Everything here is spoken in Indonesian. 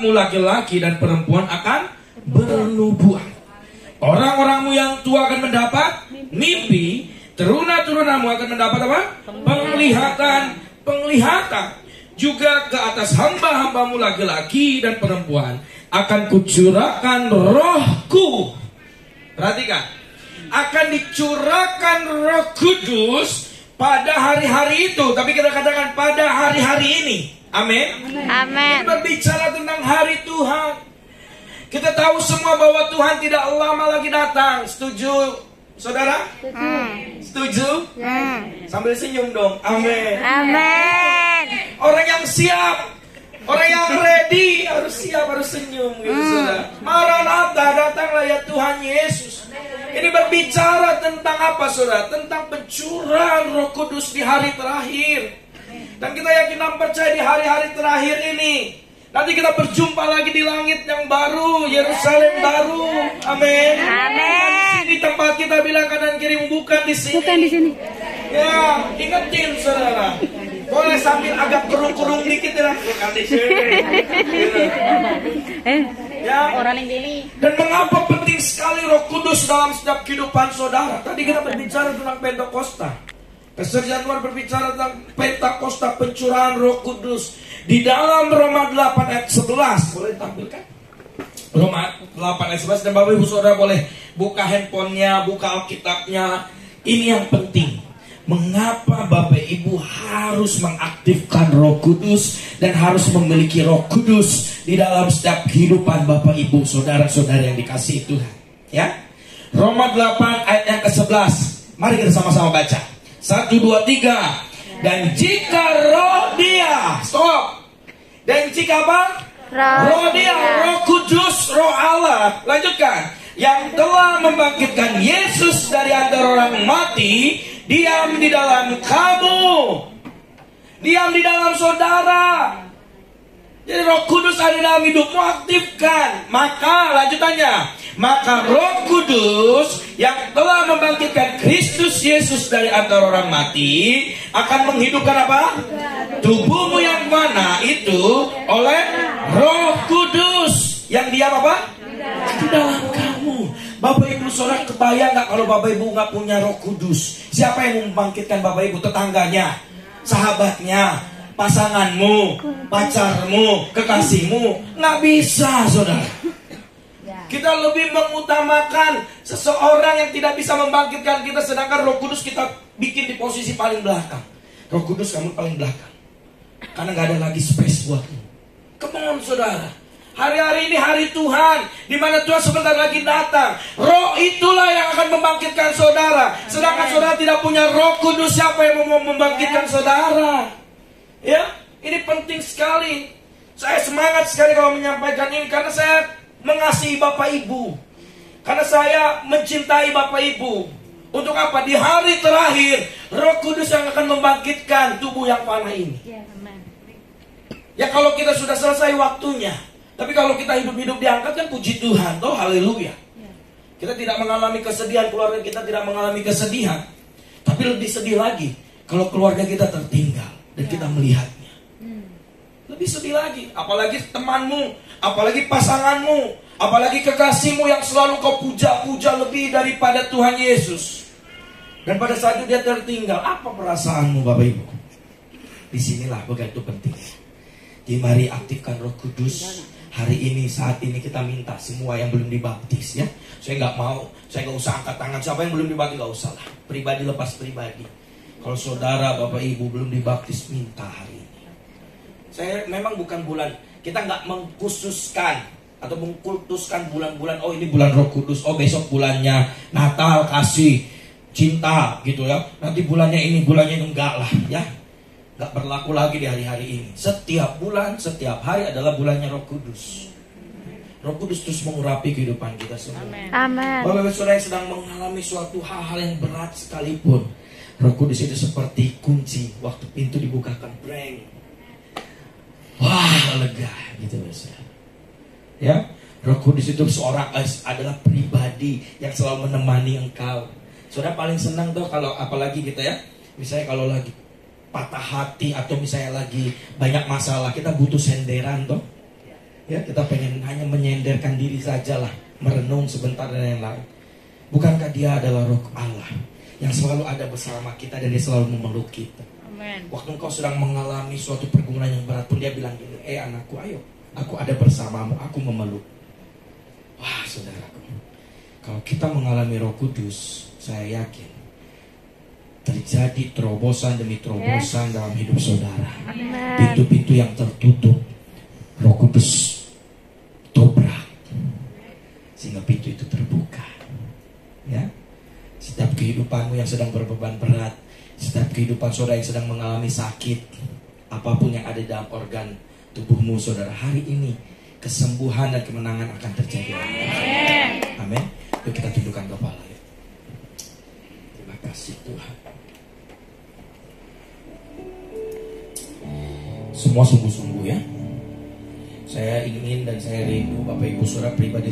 anak-anakmu laki-laki dan perempuan akan bernubuat. Orang-orangmu yang tua akan mendapat mimpi. Teruna-turunamu akan mendapat apa? Penglihatan. Juga ke atas hamba-hambamu laki-laki dan perempuan akan kucurahkan rohku. Perhatikan, akan dicurahkan Roh Kudus pada hari-hari itu. Tapi kita katakan pada hari-hari ini. Amin. Amin. Kita berbicara tentang hari Tuhan. Kita tahu semua bahwa Tuhan tidak lama lagi datang. Setuju, saudara? Setuju? Sambil senyum dong. Amin. Amin. Orang yang siap, orang yang ready harus siap, harus senyum, gitu, saudara. Maranatha, datanglah ya Tuhan Yesus. Ini berbicara tentang apa, saudara? Tentang pencurahan Roh Kudus di hari terakhir. Dan kita yakin dan percaya di hari-hari terakhir ini nanti kita berjumpa lagi di langit yang baru, Yerusalem baru. Amin. Amin. Di tempat kita bilang kanan kiri, bukan di sini. Bukan di sini. Ya, ingetin saudara. Boleh sambil agak kerung-kerung dikit ya. Bukan di sini. Ya. Orang yang ini. Dan mengapa penting sekali Roh Kudus dalam setiap kehidupan saudara? Tadi kita berbicara tentang Pentakosta. Pastor Januar berbicara tentang Pentakosta, pencurahan Roh Kudus. Di dalam Roma 8 ayat 11. Boleh tampilkan? Roma 8 ayat 11. Dan Bapak Ibu Saudara boleh buka handphonenya, buka Alkitabnya. Ini yang penting. Mengapa Bapak Ibu harus mengaktifkan Roh Kudus dan harus memiliki Roh Kudus di dalam setiap kehidupan Bapak Ibu Saudara-saudara yang dikasihi Tuhan. Ya, Roma 8 ayat yang ke-11. Mari kita sama-sama baca. 1, 2, 3. Dan jika roh dia, stop. Dan jika apa? Roh dia, Roh Kudus, Roh Allah. Lanjutkan. Yang telah membangkitkan Yesus dari antara orang mati, diam di dalam kamu, diam di dalam saudara. Jadi Roh Kudus ada dalam hidupmu, aktifkan. Maka lanjutannya, maka Roh Kudus yang telah membangkitkan Kristus Yesus dari antara orang mati akan menghidupkan apa? Tubuhmu yang mana itu oleh Roh Kudus yang diam apa? Di dalam kamu. Bapak Ibu Saudara, kebayang gak kalau Bapak Ibu gak punya Roh Kudus? Siapa yang membangkitkan Bapak Ibu? Tetangganya, sahabatnya, pasanganmu, pacarmu, kekasihmu? Gak bisa, saudara. Kita lebih mengutamakan seseorang yang tidak bisa membangkitkan kita, sedangkan Roh Kudus kita bikin di posisi paling belakang. Roh Kudus kamu paling belakang, karena gak ada lagi space buatmu. Come on, saudara. Hari-hari ini hari Tuhan, di mana Tuhan sebentar lagi datang. Roh itulah yang akan membangkitkan saudara. Sedangkan saudara tidak punya Roh Kudus, siapa yang mau membangkitkan saudara? Ya, ini penting sekali. Saya semangat sekali kalau menyampaikan ini, karena saya mengasihi Bapak Ibu, karena saya mencintai Bapak Ibu. Untuk apa? Di hari terakhir Roh Kudus yang akan membangkitkan tubuh yang panah ini. Ya, kalau kita sudah selesai waktunya. Tapi kalau kita hidup-hidup diangkat kan puji Tuhan, toh haleluya. Kita tidak mengalami kesedihan, keluarga kita tidak mengalami kesedihan. Tapi lebih sedih lagi kalau keluarga kita tertinggal dan kita melihatnya. Lebih sedih lagi, apalagi temanmu, apalagi pasanganmu, apalagi kekasihmu yang selalu kau puja-puja lebih daripada Tuhan Yesus. Dan pada saat itu dia tertinggal, apa perasaanmu Bapak Ibu? Disinilah begitu penting. Jadi mari aktifkan Roh Kudus. Hari ini, saat ini kita minta semua yang belum dibaptis ya. Saya nggak mau, saya nggak usah angkat tangan. Siapa yang belum dibaptis nggak usah lah. Pribadi lepas pribadi. Kalau saudara, Bapak Ibu belum dibaptis, minta hari ini. Saya memang bukan bulan, kita nggak mengkhususkan atau mengkultuskan bulan-bulan. Oh ini bulan Roh Kudus, oh besok bulannya Natal, kasih, cinta gitu ya. Nanti bulannya ini, bulannya itu, enggak lah ya. Gak berlaku lagi di hari-hari ini. Setiap bulan, setiap hari adalah bulannya Roh Kudus. Roh Kudus terus mengurapi kehidupan kita semua. Amin. Bapak-bapak saudara yang sedang mengalami suatu hal-hal yang berat sekalipun, Roh Kudus itu seperti kunci waktu pintu dibukakan, breng. Wah, lega gitu saudara. Ya, Roh Kudus itu seorang adalah pribadi yang selalu menemani engkau. Saudara paling senang tuh kalau apalagi kita ya, misalnya kalau lagi patah hati atau misalnya lagi banyak masalah, kita butuh senderan toh. Ya, kita pengen hanya menyenderkan diri sajalah, merenung sebentar dan yang lain. Bukankah dia adalah Roh Allah yang selalu ada bersama kita dan dia selalu memeluk kita. Amen. Waktu engkau sedang mengalami suatu pergumulan yang berat pun dia bilang gini, anakku, ayo, aku ada bersamamu, aku memeluk. Wah, saudaraku, kalau kita mengalami Roh Kudus, saya yakin terjadi terobosan demi terobosan dalam hidup saudara. Amen. Pintu-pintu yang tertutup, Roh Kudus dobrak sehingga pintu itu terbuka. Ya, setiap kehidupanmu yang sedang berbeban berat, setiap kehidupan saudara yang sedang mengalami sakit, apapun yang ada dalam organ tubuhmu saudara, hari ini kesembuhan dan kemenangan akan terjadi. Amin. Yuk kita tundukkan kepala. Ya. Terima kasih Tuhan. Semua sungguh-sungguh ya. Saya ingin dan saya rindu Bapak Ibu saudara pribadi